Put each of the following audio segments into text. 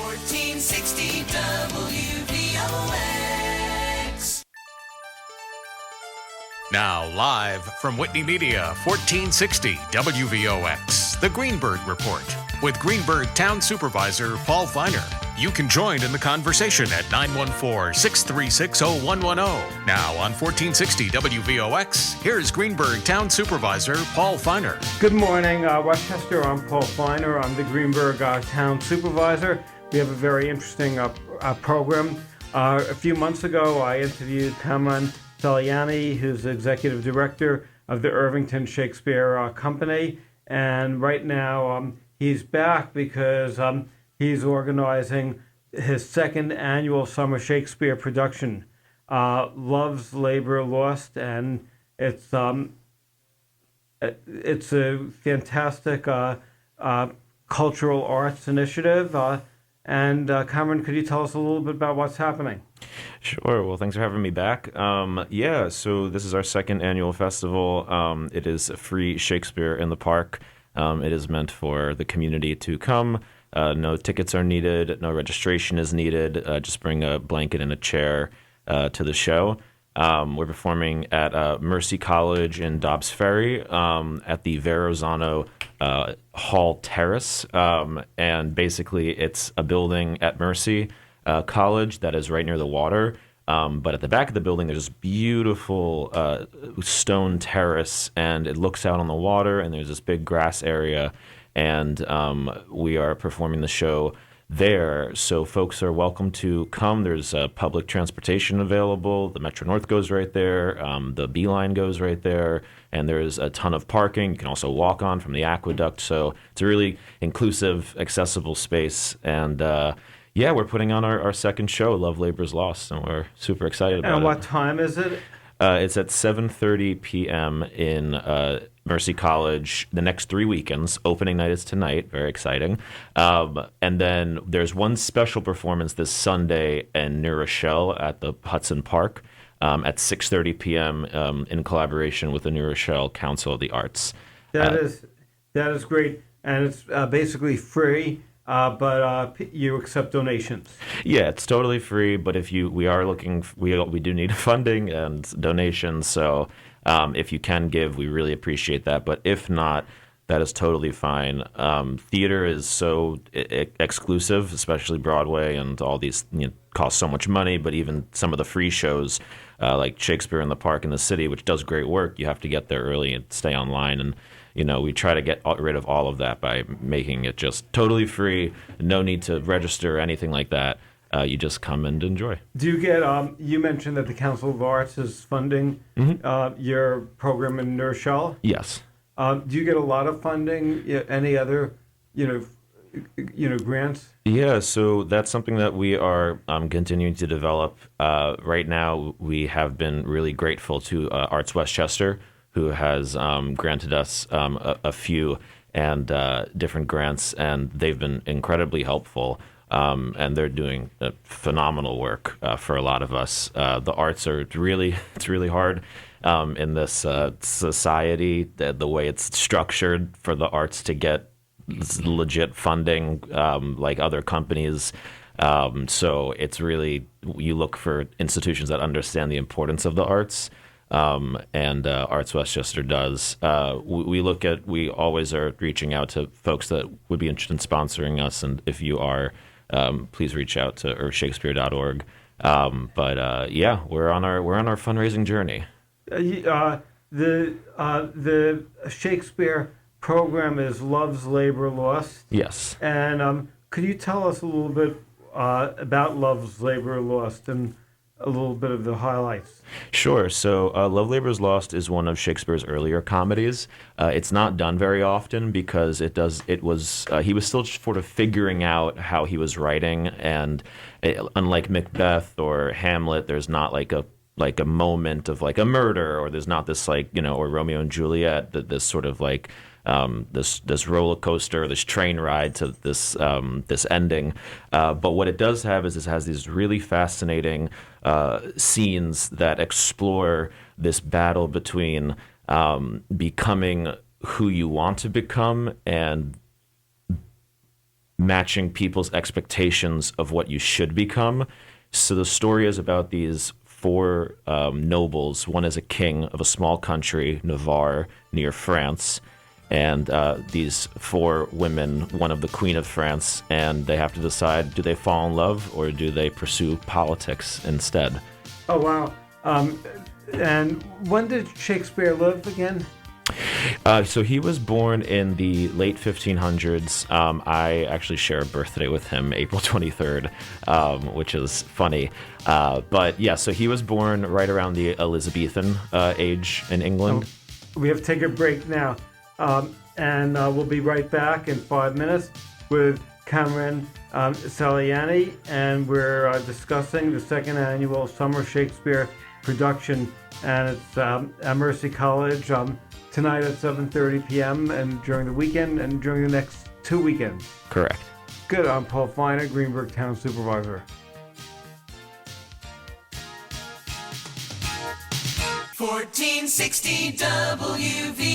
1460 WVOX. Now, live from Whitney Media, 1460 WVOX, the Greenburgh Report, with Greenburgh Town Supervisor Paul Feiner. You can join in the conversation at 914-636-0110. Now on 1460 WVOX, here's Greenburgh Town Supervisor Paul Feiner. Good morning, Westchester. I'm Paul Feiner. I'm the Greenburgh Town Supervisor. We have a very interesting program. A few months ago, I interviewed Kamran Saliani, who's the Executive Director of the Irvington Shakespeare Company. And right now, he's back because he's organizing his second annual summer Shakespeare production, Love's Labor Lost, and it's a fantastic cultural arts initiative. And Kamran, could you tell us a little bit about what's happening? Sure. Well, thanks for having me back. So this is our second annual festival. It is a free Shakespeare in the Park. It is meant for the community to come. No tickets are needed. No registration is needed. Just bring a blanket and a chair to the show. We're performing at Mercy College in Dobbs Ferry at the Verrazano Hall Terrace. And basically, it's a building at Mercy College that is right near the water. But at the back of the building, there's this beautiful stone terrace, and it looks out on the water, and there's this big grass area. And we are performing the show there, so folks are welcome to come. There's public transportation available. The Metro North goes right there. The B line goes right there, and there's a ton of parking. You can also walk on from the aqueduct, so it's a really inclusive, accessible space. And we're putting on our second show, Love Labor's Lost, and we're super excited about it. And what time is it? It's at 7:30 p.m. in Mercy College the next 3 weekends. Opening night is tonight. Very exciting. And then there's one special performance this Sunday in New Rochelle at the Hudson Park at 6:30 p.m. In collaboration with the New Rochelle Council of the Arts. That is great. And it's basically free. But you accept donations. Yeah, it's totally free. But if we do need funding and donations. So if you can give, we really appreciate that. But if not, that is totally fine. Theater is so exclusive, especially Broadway, and all these cost so much money. But even some of the free shows, like Shakespeare in the Park in the City, which does great work, you have to get there early and stay online. And we try to get rid of all of that by making it just totally free. No need to register or anything like that. You just come and enjoy. Do you get, you mentioned that the Council of Arts is funding your program in New Rochelle? Yes. Do you get a lot of funding? Any other, grants? Yeah, so that's something that we are continuing to develop. Right now, we have been really grateful to Arts Westchester, who has granted us a few and different grants, and they've been incredibly helpful. And they're doing phenomenal work for a lot of us. The arts it's really hard in this society, the way it's structured for the arts to get legit funding like other companies. So it's really, you look for institutions that understand the importance of the arts. And Arts Westchester does. We always are reaching out to folks that would be interested in sponsoring us, and if you are, please reach out to shakespeare.org. We're on our fundraising journey. The Shakespeare program is Love's Labor Lost. Yes. And could you tell us a little bit about Love's Labor Lost and a little bit of the highlights? Sure. So Love Labor's Lost is one of Shakespeare's earlier comedies. It's not done very often because he was still sort of figuring out how he was writing, and unlike Macbeth or Hamlet, there's not like a moment of like a murder, or there's not this or Romeo and Juliet, this sort of like this roller coaster, this train ride to this ending. But what it does have is it has these really fascinating scenes that explore this battle between becoming who you want to become and matching people's expectations of what you should become. So the story is about these four nobles. One is a king of a small country, Navarre, near France. And these four women, one of the Queen of France, and they have to decide, do they fall in love or do they pursue politics instead? Oh, wow. And when did Shakespeare live again? So he was born in the late 1500s. I actually share a birthday with him, April 23rd, which is funny. But yeah, so he was born right around the Elizabethan age in England. Oh, we have to take a break now. And we'll be right back in 5 minutes with Kamran Saliani, and we're discussing the second annual Summer Shakespeare production, and it's at Mercy College tonight at 7:30 p.m. and during the weekend and during the next 2 weekends. Correct. Good. I'm Paul Feiner, Greenburgh Town Supervisor. 1460 WVOX.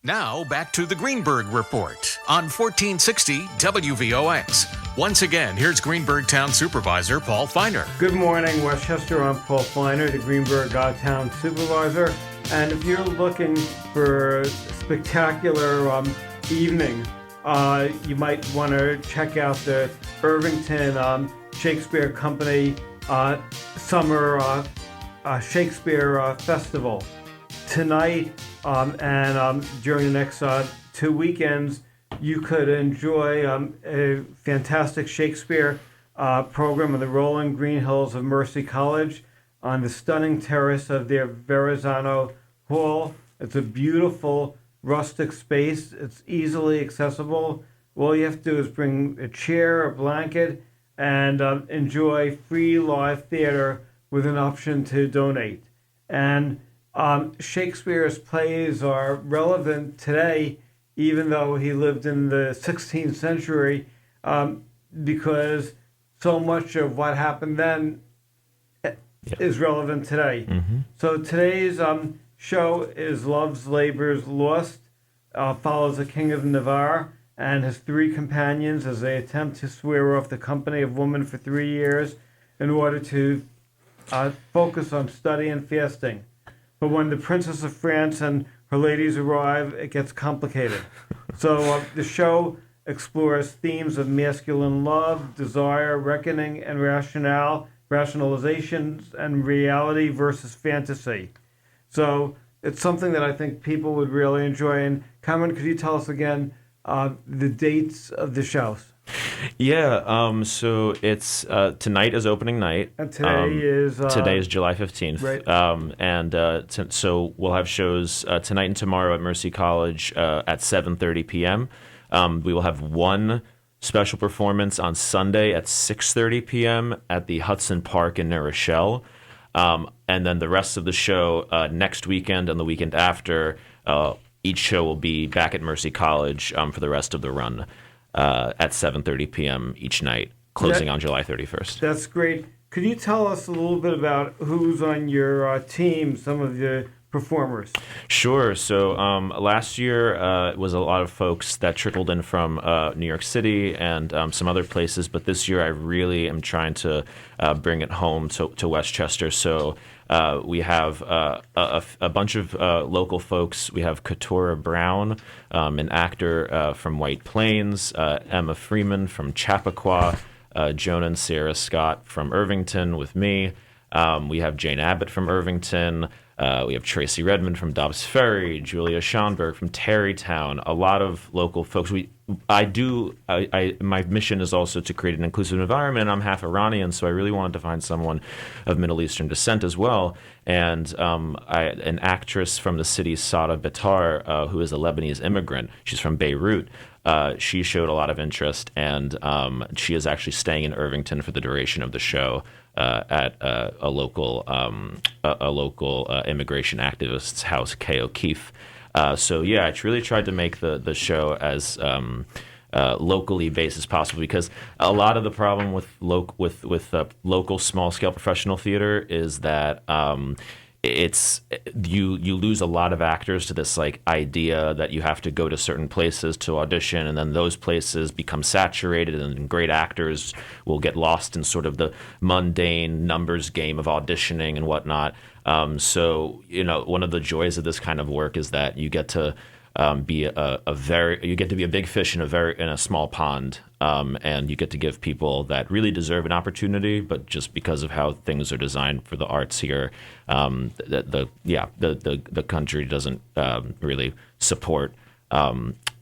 Now back to the Greenburgh Report on 1460 WVOX. Once again, here's Greenburgh Town Supervisor Paul Feiner. Good morning, Westchester. I'm Paul Feiner, the Greenburgh Town Supervisor. And if you're looking for a spectacular evening, you might want to check out the Irvington Shakespeare Company Summer Shakespeare Festival. Tonight and during the next 2 weekends, you could enjoy a fantastic Shakespeare program on the rolling green hills of Mercy College on the stunning terrace of their Verrazano Hall. It's a beautiful rustic space. It's easily accessible. All you have to do is bring a chair, a blanket, and enjoy free live theater with an option to donate. And Shakespeare's plays are relevant today, even though he lived in the 16th century, because so much of what happened then is relevant today. Mm-hmm. So today's show is Love's Labour's Lost, follows the King of Navarre and his three companions as they attempt to swear off the company of woman for 3 years in order to focus on study and fasting. But when the Princess of France and her ladies arrive, it gets complicated. So the show explores themes of masculine love, desire, reckoning, and rationalizations, and reality versus fantasy. So it's something that I think people would really enjoy. And Kamran, could you tell us again the dates of the shows? Yeah, so it's tonight is opening night. And today is July 15th. Right. So we'll have shows tonight and tomorrow at Mercy College at 7:30 p.m. We will have one special performance on Sunday at 6:30 p.m. at the Hudson Park in New Rochelle. And then the rest of the show next weekend and the weekend after, each show will be back at Mercy College for the rest of the run. At 7:30 p.m. each night, closing on July 31st. That's great. Could you tell us a little bit about who's on your team, some of the performers? Sure. So last year it was a lot of folks that trickled in from New York City and some other places, but this year I really am trying to bring it home to Westchester. So we have a bunch of local folks. We have Keturah Brown, an actor from White Plains, Emma Freeman from Chappaqua, Jonah and Sarah Scott from Irvington with me. We have Jane Abbott from Irvington. We have Tracy Redmond from Dobbs Ferry, Julia Schonberg from Tarrytown, a lot of local folks. My mission is also to create an inclusive environment. I'm half Iranian, so I really wanted to find someone of Middle Eastern descent as well. And an actress from the city, Sada Bitar, who is a Lebanese immigrant. She's from Beirut. She showed a lot of interest, and she is actually staying in Irvington for the duration of the show at a local immigration activist's house, Kay O'Keefe. So yeah, I really tried to make the show as locally based as possible, because a lot of the problem with local small scale professional theater is that it's you lose a lot of actors to this like idea that you have to go to certain places to audition, and then those places become saturated, and great actors will get lost in sort of the mundane numbers game of auditioning and whatnot. So one of the joys of this kind of work is that you get to be you get to be a big fish in a small pond, and you get to give people that really deserve an opportunity, but just because of how things are designed for the arts here, the country doesn't really support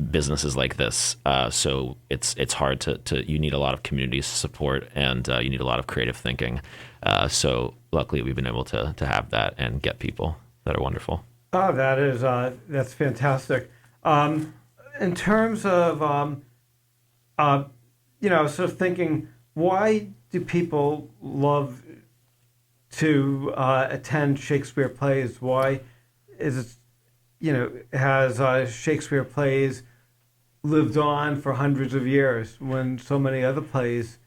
businesses like this. So it's hard to you need a lot of community support, and you need a lot of creative thinking. So luckily we've been able to have that and get people that are wonderful. Oh, that's fantastic. In terms of, sort of thinking, why do people love to attend Shakespeare plays? Why is it, has Shakespeare plays lived on for hundreds of years when so many other plays,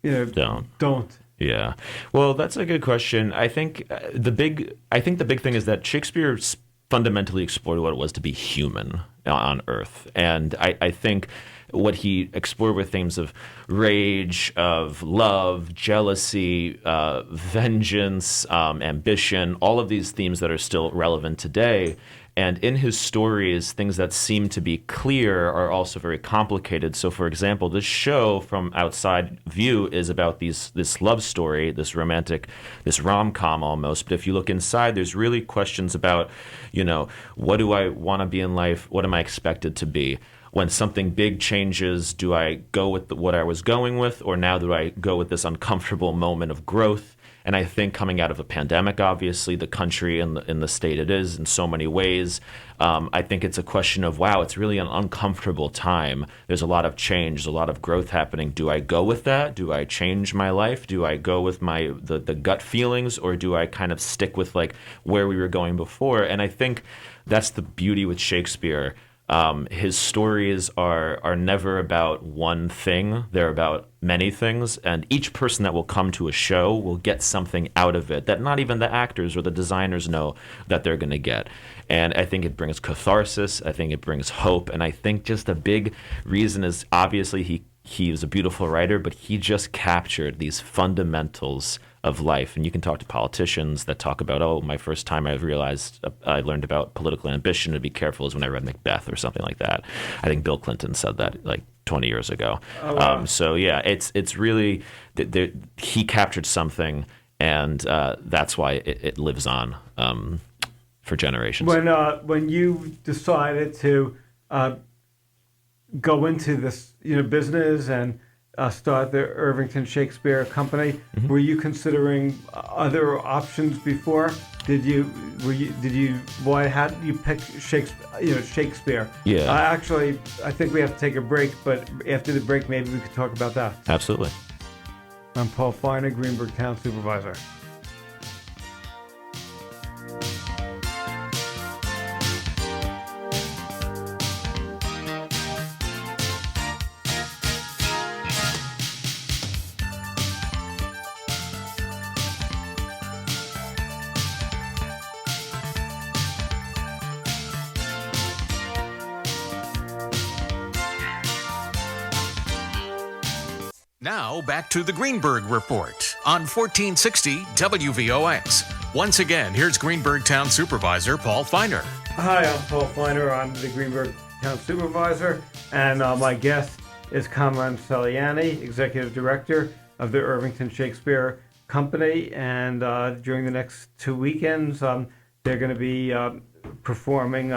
don't? Yeah. Well, that's a good question. I think the big thing is that Shakespeare fundamentally explored what it was to be human on Earth. And I think what he explored were themes of rage, of love, jealousy, vengeance, ambition, all of these themes that are still relevant today. And in his stories, things that seem to be clear are also very complicated. So, for example, this show from outside view is about this love story, this romantic, this rom-com almost. But if you look inside, there's really questions about, what do I want to be in life? What am I expected to be? When something big changes, do I go with what I was going with, or now do I go with this uncomfortable moment of growth? And I think coming out of a pandemic, obviously, the country and in the state it is in so many ways, I think it's a question of, wow, it's really an uncomfortable time. There's a lot of change, there's a lot of growth happening. Do I go with that? Do I change my life? Do I go with the gut feelings, or do I kind of stick with like where we were going before? And I think that's the beauty with Shakespeare. His stories are never about one thing. They're about many things, and each person that will come to a show will get something out of it that not even the actors or the designers know that they're going to get. And I think it brings catharsis. I think it brings hope. And I think just a big reason is obviously he was a beautiful writer, but he just captured these fundamentals of life. And you can talk to politicians that talk about, my first time I realized I learned about political ambition to be careful is when I read Macbeth or something like that. I think Bill Clinton said that like 20 years ago. Oh, wow. So yeah, it's really, he captured something, and that's why it lives on for generations. When you decided to go into this business and start the Irvington Shakespeare Company, mm-hmm. Were you considering other options before? How did you pick Shakespeare? Yeah. Actually, I think we have to take a break, but after the break, maybe we could talk about that. Absolutely. I'm Paul Feiner, Greenburgh Town Supervisor. Now, back to the Greenburgh Report on 1460 WVOX. Once again, here's Greenburgh Town Supervisor Paul Feiner. Hi, I'm Paul Feiner. I'm the Greenburgh Town Supervisor, and my guest is Kamran Saliani, Executive Director of the Irvington Shakespeare Company. And during the next 2 weekends, they're going to be performing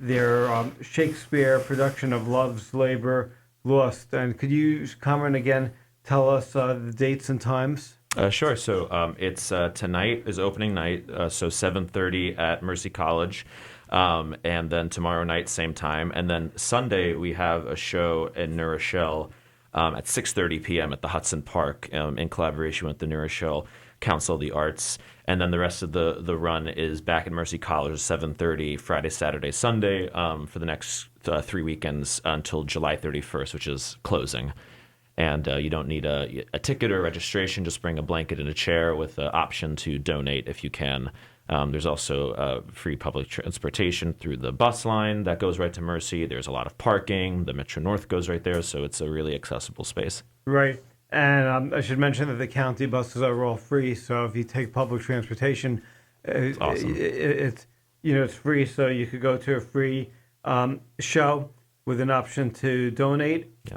their Shakespeare production of Love's Labor Lost. And could you, Kamran, again tell us the dates and times? Sure. So it's tonight is opening night, so 7:30 at Mercy College, and then tomorrow night same time, and then Sunday we have a show in New Rochelle at 6:30 p.m. at the Hudson Park in collaboration with the New Rochelle Council of the Arts. And then the rest of the run is back at Mercy College at 7:30 Friday, Saturday, Sunday for the next 3 weekends until July 31st, which is closing. And you don't need a ticket or registration. Just bring a blanket and a chair with the option to donate if you can. There's also free public transportation through the bus line that goes right to Mercy. There's a lot of parking. The Metro North goes right there, so it's a really accessible space. Right. And I should mention that the county buses are all free. So if you take public transportation, Awesome. it's free. So you could go to a free show with an option to donate, Yeah,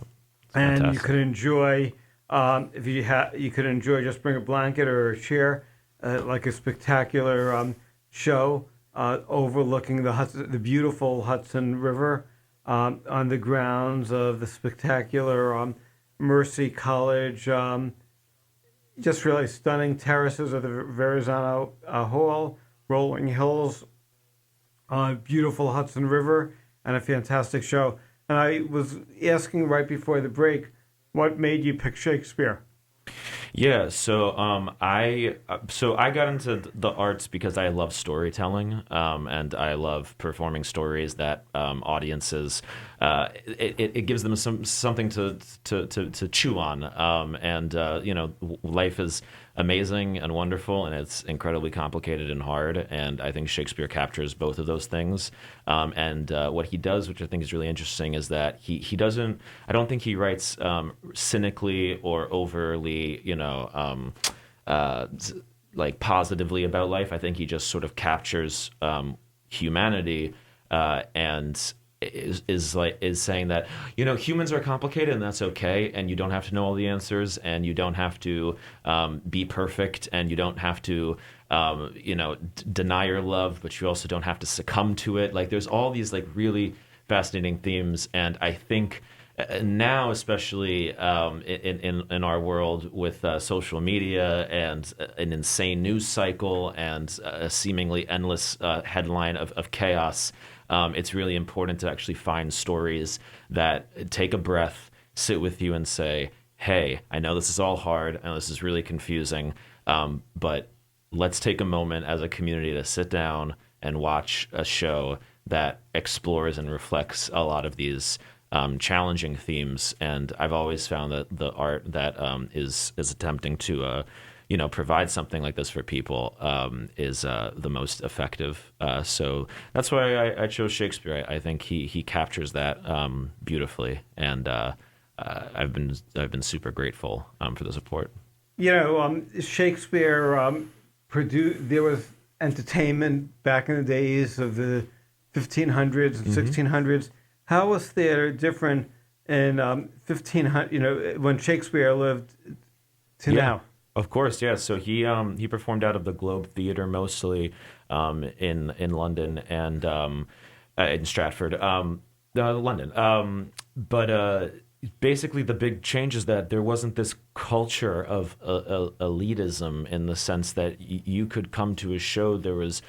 and fantastic. you could enjoy. If you could enjoy, just bring a blanket or a chair, like a spectacular show overlooking the beautiful Hudson River on the grounds of the spectacular Mercy College. Just really stunning terraces of the Verrazano Hall, rolling hills, beautiful Hudson River, and a fantastic show. And I was asking right before the break, what made you pick Shakespeare? Yeah, so I got into the arts because I love storytelling, and I love performing stories that audiences it gives them something to chew on, and life is amazing and wonderful, and it's incredibly complicated and hard, and I think Shakespeare captures both of those things. And what he does, which I think is really interesting, is that he doesn't. I don't think he writes cynically or overly, like positively about life. I think he just sort of captures humanity and is saying that humans are complicated and that's okay, and you don't have to know all the answers, and you don't have to be perfect, and you don't have to deny your love, but you also don't have to succumb to it. Like there's all these like really fascinating themes, and I think now, especially in our world with social media and an insane news cycle and a seemingly endless headline of chaos, it's really important to actually find stories that take a breath, sit with you and say, hey, I know this is all hard and this is really confusing, but let's take a moment as a community to sit down and watch a show that explores and reflects a lot of these challenging themes. And I've always found that the art that is attempting to provide something like this for people is the most effective. So that's why I chose Shakespeare. I think he captures that beautifully, and I've been super grateful for the support. Shakespeare produced. There was entertainment back in the days of the 1500s and 1600s. How was theater different in 1500? When Shakespeare lived to now. Of course, yeah. So he performed out of the Globe Theatre mostly in London and in Stratford, London. But basically, the big change is that there wasn't this culture of elitism in the sense that you could come to a show. There was.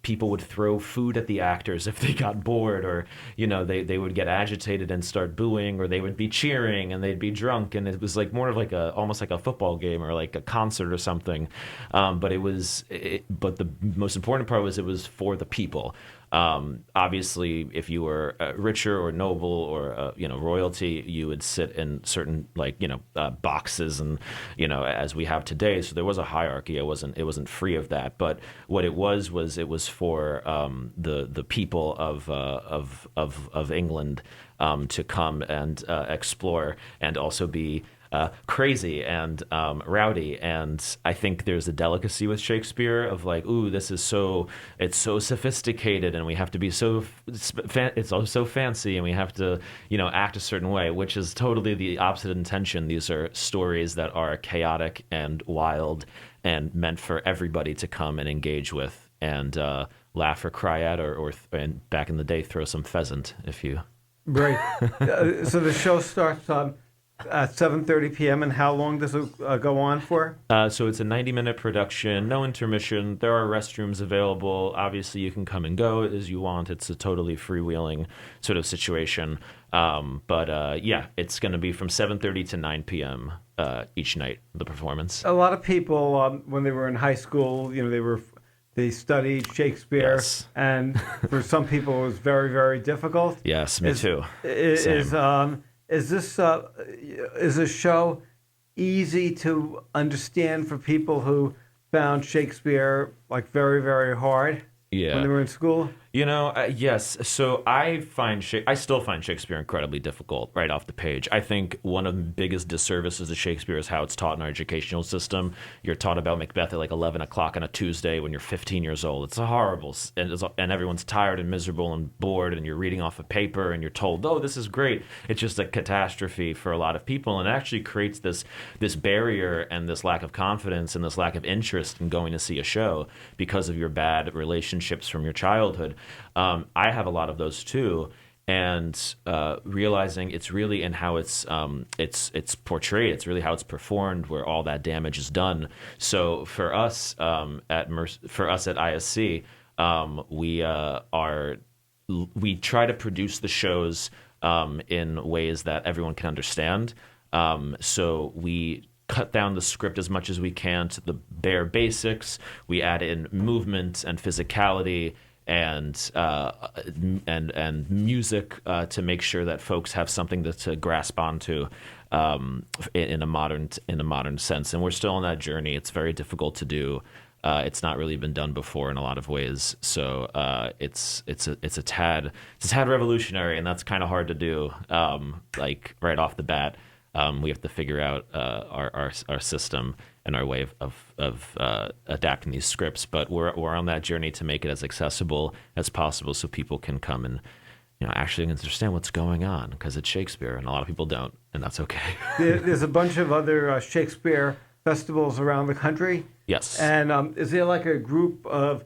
People would throw food at the actors if they got bored, or they would get agitated and start booing, or they would be cheering and they'd be drunk, and it was like more of like almost like a football game or like a concert or something. But the most important part was it was for the people. Obviously, if you were richer or noble or royalty, you would sit in certain boxes, and as we have today. So there was a hierarchy. It wasn't free of that. But what it was for the people of England to come and explore and also be crazy and rowdy. And I think there's a delicacy with Shakespeare of like, ooh, it's so sophisticated, and we have to be it's all so fancy, and we have to act a certain way, which is totally the opposite intention. These are stories that are chaotic and wild and meant for everybody to come and engage with and laugh or cry at, or and back in the day, throw some pheasant if you. Right. So the show starts at 7:30 p.m. and how long does it go on for? So it's a 90-minute production, no intermission. There are restrooms available. Obviously, you can come and go as you want. It's a totally freewheeling sort of situation. But it's going to be from 7:30 to 9 p.m. Each night, the performance. A lot of people, when they were in high school, they studied Shakespeare, Yes. and for some people it was very, very difficult. Yes, me too. Is this show easy to understand for people who found Shakespeare like very, very hard Yeah. when they were in school? Yes. So I still find Shakespeare incredibly difficult right off the page. I think one of the biggest disservices to Shakespeare is how it's taught in our educational system. You're taught about Macbeth at like 11 o'clock on a Tuesday when you're 15 years old. It's horrible, and everyone's tired and miserable and bored, and you're reading off a paper and you're told, "Oh, this is great." It's just a catastrophe for a lot of people, and it actually creates this barrier and this lack of confidence and this lack of interest in going to see a show because of your bad relationships from your childhood. I have a lot of those too, and realizing it's really in how it's portrayed. It's really how it's performed where all that damage is done. So for us at ISC, we try to produce the shows in ways that everyone can understand. So we cut down the script as much as we can to the bare basics. We add in movement and physicality and music to make sure that folks have something to grasp onto in a modern sense. And we're still on that journey. It's very difficult to do. It's not really been done before in a lot of ways. So it's a tad revolutionary, and that's kind of hard to do. Like right off the bat, we have to figure out our system and our way of adapting these scripts, but we're on that journey to make it as accessible as possible so people can come and actually understand what's going on, because it's Shakespeare and a lot of people don't, and that's okay. There's a bunch of other Shakespeare festivals around the country. Yes. And is there like a group of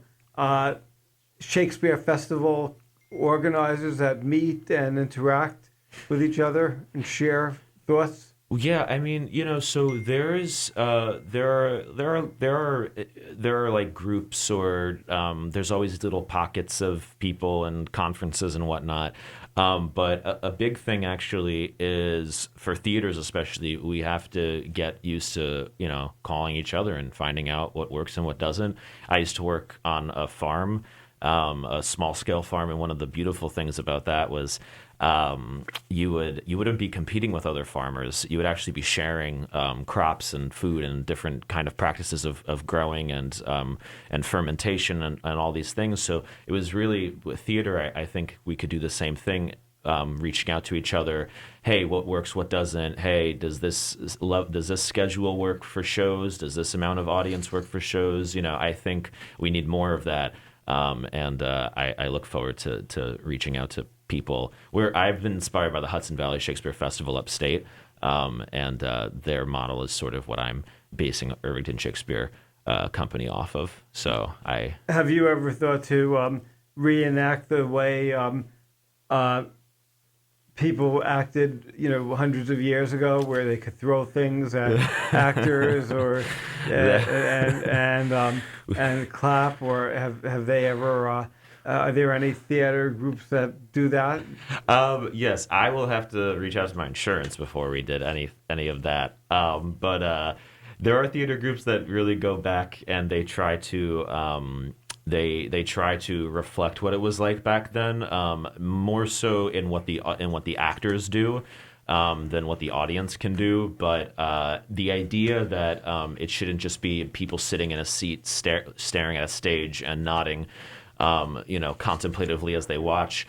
Shakespeare festival organizers that meet and interact with each other and share thoughts? Yeah, I mean, so there are like groups, or there's always little pockets of people and conferences and whatnot. But a big thing actually is for theaters, especially, we have to get used to, calling each other and finding out what works and what doesn't. I used to work on a farm, a small scale farm, and one of the beautiful things about that was you wouldn't be competing with other farmers. You would actually be sharing crops and food and different kind of practices of growing and fermentation and all these things. So it was really, with theater, I think we could do the same thing, reaching out to each other. Hey, what works, what doesn't? Hey, does this schedule work for shows? Does this amount of audience work for shows? I think we need more of that. And I look forward to reaching out to people. I've been inspired by the Hudson Valley Shakespeare Festival upstate, and their model is sort of what I'm basing Irvington Shakespeare company off of. So have you ever thought to reenact the way people acted, hundreds of years ago, where they could throw things at actors or and clap, or have they ever? Are there any theater groups that do that? Yes, I will have to reach out to my insurance before we did any of that. But there are theater groups that really go back and they try to they try to reflect what it was like back then, more so in what the actors do than what the audience can do. But the idea that it shouldn't just be people sitting in a seat staring at a stage and nodding, contemplatively as they watch.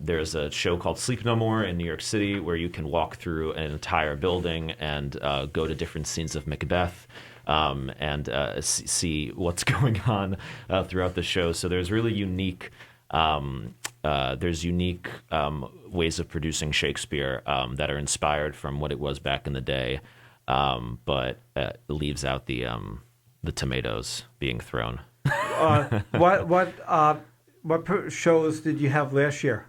There's a show called Sleep No More in New York City where you can walk through an entire building and go to different scenes of Macbeth and see what's going on throughout the show. So there's really unique ways of producing Shakespeare that are inspired from what it was back in the day, but leaves out the tomatoes being thrown. What shows did you have last year?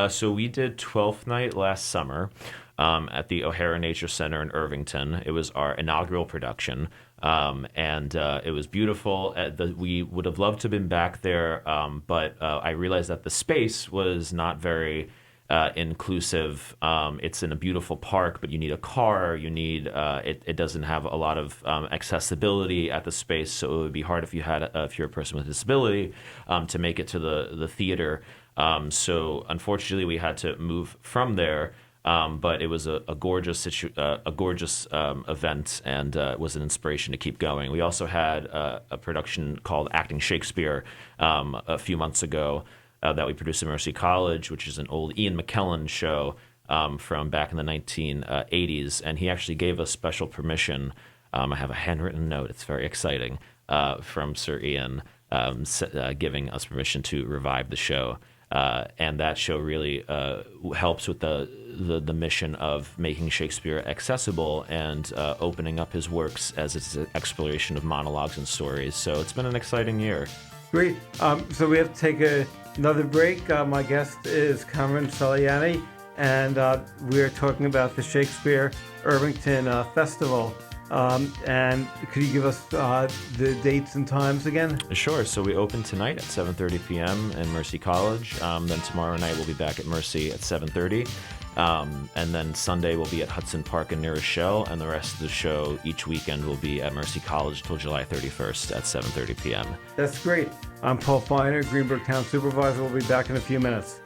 So we did 12th Night last summer at the O'Hara Nature Center in Irvington. It was our inaugural production, and it was beautiful. We would have loved to have been back there, but I realized that the space was not very inclusive. It's in a beautiful park, but you need a car. You need it doesn't have a lot of accessibility at the space, so it would be hard if you're a person with a disability to make it to the theater. So unfortunately, we had to move from there. But it was a gorgeous event, and was an inspiration to keep going. We also had a production called Acting Shakespeare a few months ago that we produced at Mercy College, which is an old Ian McKellen show from back in the 1980s, and he actually gave us special permission. I have a handwritten note. It's very exciting from Sir Ian giving us permission to revive the show. And that show really helps with the mission of making Shakespeare accessible and opening up his works as it's an exploration of monologues and stories. So it's been an exciting year. Great. So we have to take another break. My guest is Kamran Saliani, and we're talking about the Shakespeare Irvington Festival. And could you give us the dates and times again? Sure. So we open tonight at 7:30 p.m. in Mercy College. Then tomorrow night we'll be back at Mercy at 7:30. And then Sunday we'll be at Hudson Park in New Rochelle, and the rest of the show each weekend will be at Mercy College till July 31st at 7:30 p.m. That's great. I'm Paul Feiner, Greenburgh Town Supervisor. We'll be back in a few minutes.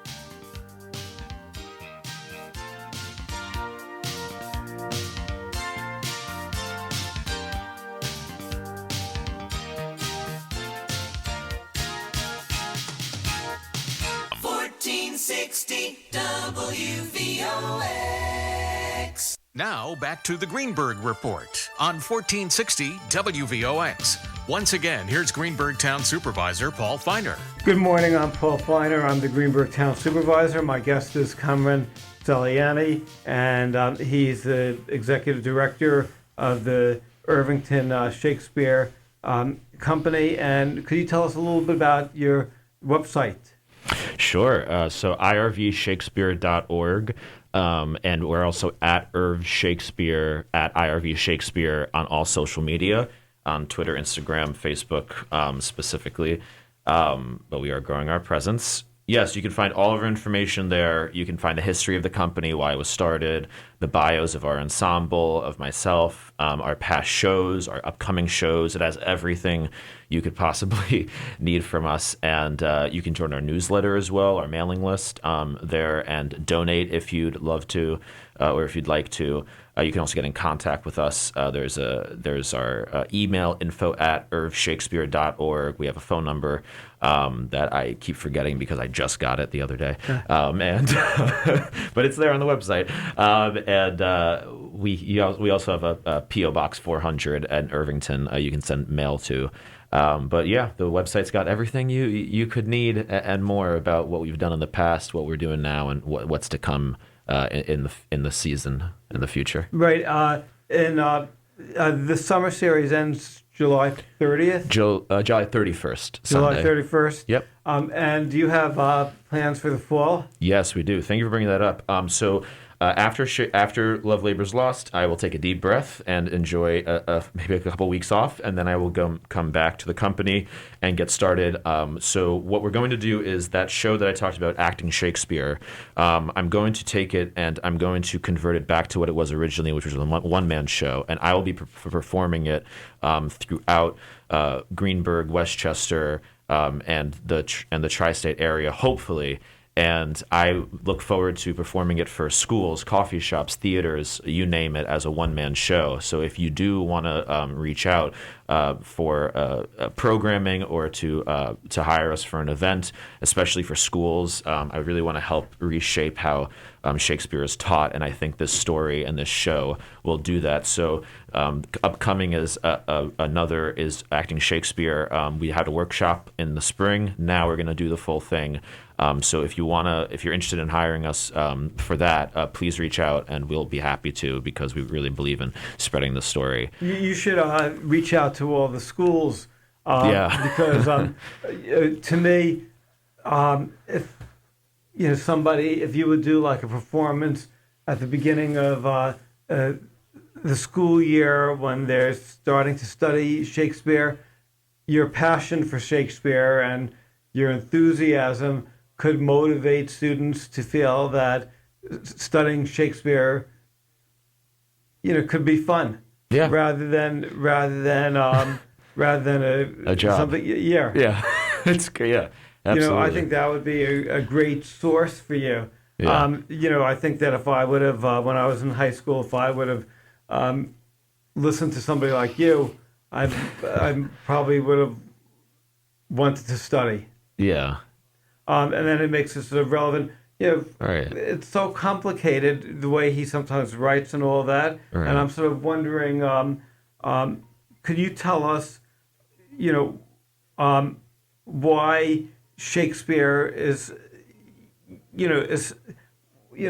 WVOX. Now back to the Greenburgh Report on 1460 WVOX. Once again, here's Greenburgh Town Supervisor Paul Feiner. Good morning. I'm Paul Feiner. I'm the Greenburgh Town Supervisor. My guest is Kamran Saliani, and he's the Executive Director of the Irvington Shakespeare Company. And could you tell us a little bit about your website? Sure. So irvshakespeare.org. And we're also at Irv Shakespeare, at IRV Shakespeare on all social media, on Twitter, Instagram, Facebook specifically. But we are growing our presence. Yes, you can find all of our information there. You can find the history of the company, why it was started, the bios of our ensemble, of myself, our past shows, our upcoming shows. It has everything you could possibly need from us. And you can join our newsletter as well, our mailing list there, and donate if you'd love to, or if you'd like to. You can also get in contact with us. There's our email, info@irvshakespeare.org. We have a phone number that I keep forgetting because I just got it the other day, and but it's there on the website. And we also have a P.O. Box 400 at Irvington. You can send mail to. But yeah, the website's got everything you could need and more about what we've done in the past, what we're doing now, and what's to come in the season in the future. Right. The summer series ends July 30th? July 31st, Sunday. July 31st? Yep. And do you have plans for the fall? Yes, we do. Thank you for bringing that up. So after Love Labor's Lost, I will take a deep breath and enjoy maybe a couple weeks off, and then I will come back to the company and get started. So what we're going to do is that show that I talked about, Acting Shakespeare, I'm going to take it and I'm going to convert it back to what it was originally, which was a one-man show, and I will be performing it throughout Greenburgh, Westchester, and the tri-state area, hopefully. And I look forward to performing it for schools, coffee shops, theaters, you name it, as a one-man show. So if you do want to reach out for programming or to hire us for an event, especially for schools, I really want to help reshape how Shakespeare is taught, and I think this story and this show will do that. So upcoming is another is Acting Shakespeare. We had a workshop in the spring. Now we're going to do the full thing. So if you're interested in hiring us for that, please reach out, and we'll be happy to, because we really believe in spreading the story. You should reach out to all the schools. Because to me, if you would do like a performance at the beginning of the school year when they're starting to study Shakespeare, your passion for Shakespeare and your enthusiasm could motivate students to feel that studying Shakespeare, could be fun. Yeah. Rather than a job. Something. Yeah. Yeah. It's great. Yeah. Absolutely. I think that would be a great source for you. Yeah. I think that if I would have, when I was in high school, if I would have listened to somebody like you, I probably would have wanted to study. Yeah. And then it makes it sort of relevant. Right. It's so complicated the way he sometimes writes and all that. Right. And I'm sort of wondering, could you tell us, why Shakespeare is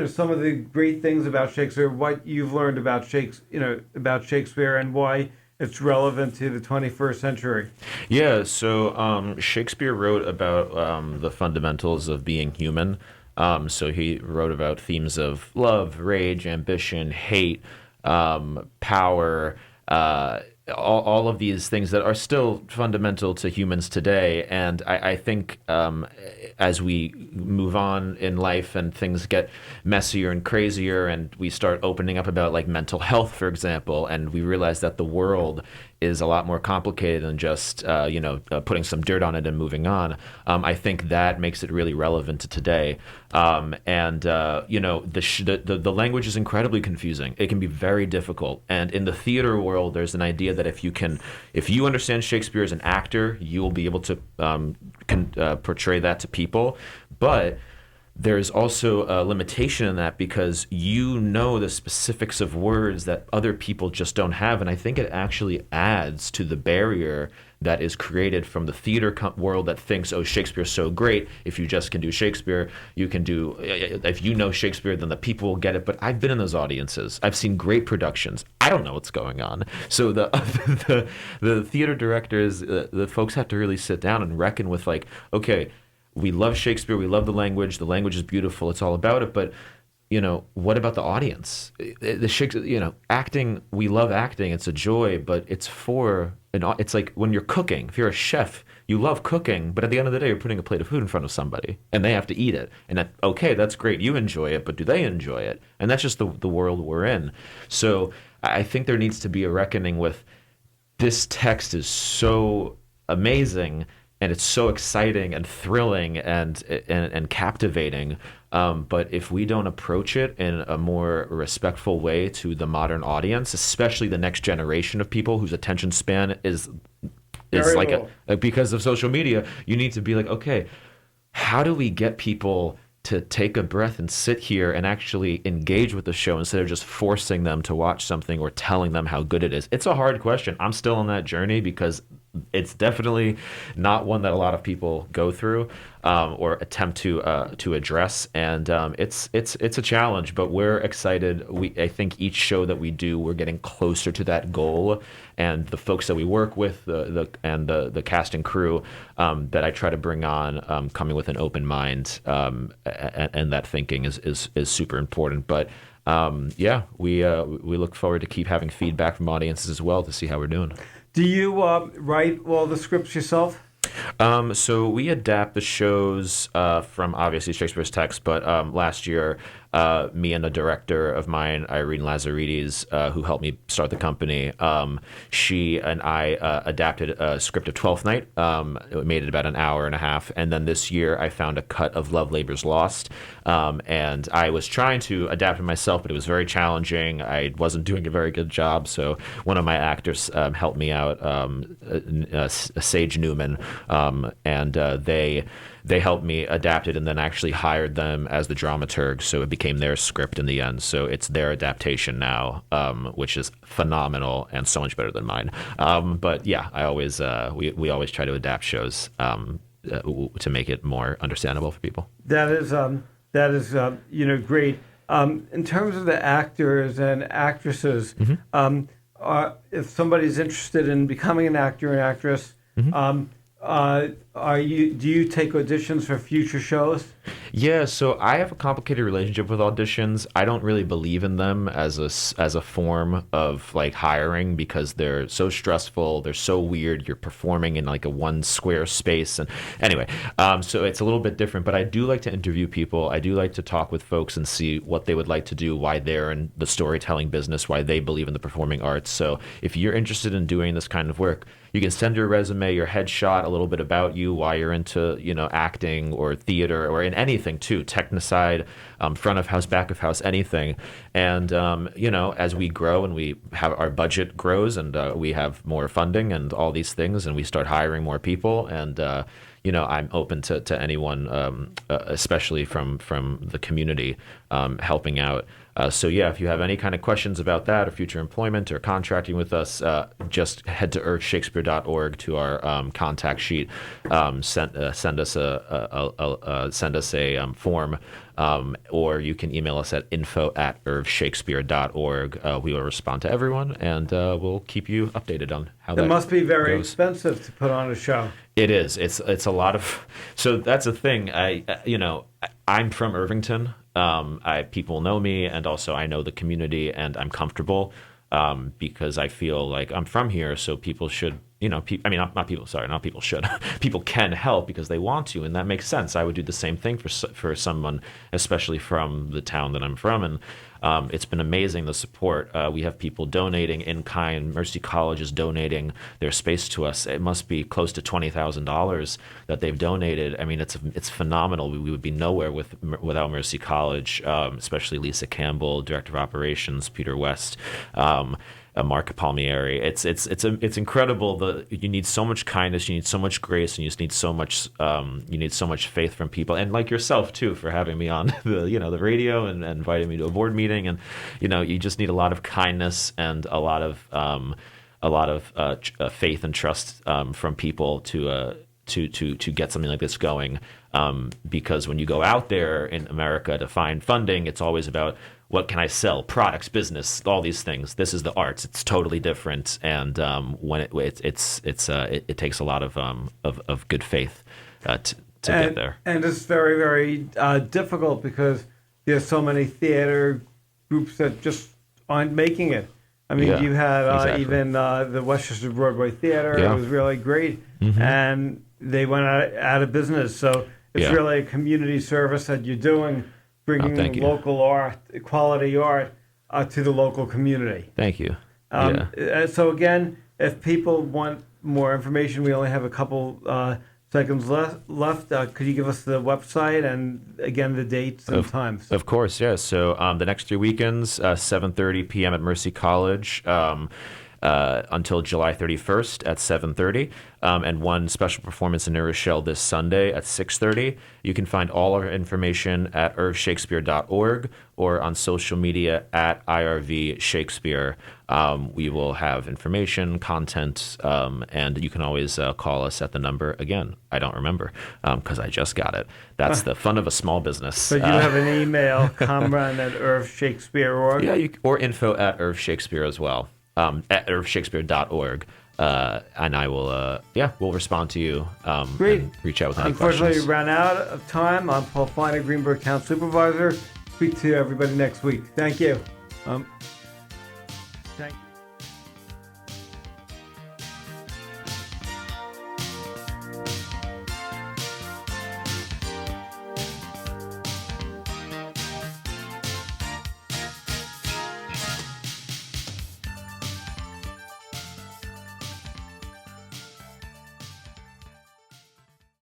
some of the great things about Shakespeare, what you've learned about Shakespeare, and why it's relevant to the 21st century. Yeah, so Shakespeare wrote about the fundamentals of being human. So he wrote about themes of love, rage, ambition, hate, power, all of these things that are still fundamental to humans today. And I think as we move on in life and things get messier and crazier, and we start opening up about like mental health, for example, and we realize that the world is a lot more complicated than just putting some dirt on it and moving on. I think that makes it really relevant to today. The language is incredibly confusing. It can be very difficult. And in the theater world, there's an idea that if you understand Shakespeare as an actor, you will be able to portray that to people. But there's also a limitation in that because you know the specifics of words that other people just don't have. And I think it actually adds to the barrier that is created from the theater world that thinks, oh, Shakespeare's so great. If you just can do Shakespeare, if you know Shakespeare, then the people will get it. But I've been in those audiences. I've seen great productions. I don't know what's going on. So the theater directors, the folks have to really sit down and reckon with like, okay, we love Shakespeare. We love the language. The language is beautiful. It's all about it. But, what about the audience? The Shakespeare, acting, we love acting. It's a joy, but it's it's like when you're cooking. If you're a chef, you love cooking, but at the end of the day, you're putting a plate of food in front of somebody and they have to eat it. And that's great. You enjoy it, but do they enjoy it? And that's just the world we're in. So I think there needs to be a reckoning with this text is so amazing. And it's so exciting and thrilling and captivating. But if we don't approach it in a more respectful way to the modern audience, especially the next generation of people whose attention span is like because of social media, you need to be like, okay, how do we get people to take a breath and sit here and actually engage with the show instead of just forcing them to watch something or telling them how good it is? It's a hard question. I'm still on that journey because it's definitely not one that a lot of people go through or attempt to address, and it's a challenge. But we're excited. I think each show that we do, we're getting closer to that goal. And the folks that we work with, the cast and crew that I try to bring on, coming with an open mind, and that thinking is super important. But we look forward to keep having feedback from audiences as well to see how we're doing. Do you write all the scripts yourself? So we adapt the shows from obviously Shakespeare's text, but last year, me and a director of mine, Irene Lazaridis, who helped me start the company, she and I adapted a script of Twelfth Night. It made it about an hour and a half, and then this year I found a cut of Love Labour's Lost, and I was trying to adapt it myself, but it was very challenging. I wasn't doing a very good job, so one of my actors helped me out, Sage Newman, and they helped me adapt it and then actually hired them as the dramaturg. So it became their script in the end. So it's their adaptation now, which is phenomenal and so much better than mine. But yeah, I always we always try to adapt shows to make it more understandable for people. That is great. In terms of the actors and actresses, if somebody's interested in becoming an actor and actress, do you take auditions for future shows? Yeah, so I have a complicated relationship with auditions. I don't really believe in them as a form of like hiring because they're so stressful, they're so weird. You're performing in like a one square space, and anyway, so it's a little bit different. But I do like to interview people. I do like to talk with folks and see what they would like to do, why they're in the storytelling business, why they believe in the performing arts. So if you're interested in doing this kind of work, You can send your resume, your headshot, a little bit about you, why you're into, acting or theater or in anything too, technicide, front of house, back of house, anything. And, as we grow and we have our budget grows and we have more funding and all these things and we start hiring more people and, I'm open to anyone, especially from the community, helping out. So if you have any kind of questions about that or future employment or contracting with us, just head to irvshakespeare.org to our contact sheet. Send us a form, or you can email us at info@irvshakespeare.org. We will respond to everyone, and we'll keep you updated on how that It must be very goes. expensive to put on a show. It is. It's a lot of. So that's the thing. I'm from Irvington. People know me, and also I know the community, and I'm comfortable because I feel like I'm from here. So people should, not people. Sorry, not people should. People can help because they want to, and that makes sense. I would do the same thing for someone, especially from the town that I'm from, and it's been amazing, the support. We have people donating in kind. Mercy College is donating their space to us. It must be close to $20,000 that they've donated. I mean, it's phenomenal. We would be nowhere without Mercy College, especially Lisa Campbell, Director of Operations, Peter West, Mark Palmieri. It's incredible. You need so much kindness, you need so much grace, and you need so much faith from people, and like yourself too, for having me on the radio and inviting me to a board meeting, and you just need a lot of kindness and a lot of faith and trust from people to get something like this going, because when you go out there in America to find funding, it's always about what can I sell, products, business, all these things. This is the arts; it's totally different, and when it takes a lot of good faith to get there. And it's very, very difficult because there's so many theater groups that just aren't making it. I mean, you had exactly. even the Westchester Broadway Theater. Yeah. It was really great, Mm-hmm. and they went out of business. So it's really a community service that you're doing, bringing local art, quality art, to the local community. Thank you. So again, if people want more information, we only have a couple seconds left. Could you give us the website and again the dates and times? Of course, yes. So the next 3 weekends, 7:30 p.m. at Mercy College. Until July 31st at 7:30, and one special performance in New Rochelle this Sunday at 6:30. You can find all our information at irvshakespeare.org or on social media at IRV Shakespeare. We will have information, content, and you can always call us at the number. Again, I don't remember because I just got it. That's the fun of a small business. So you have an email, Kamran@irvshakespeare.org? Yeah, or info@irvshakespeare as well. At irvshakespeare.org, and I will, we'll respond to you. Great. And reach out with any Unfortunately, questions. we ran out of time. I'm Paul Feiner, Greenburgh Town Supervisor. Speak to everybody next week. Thank you. Thank you.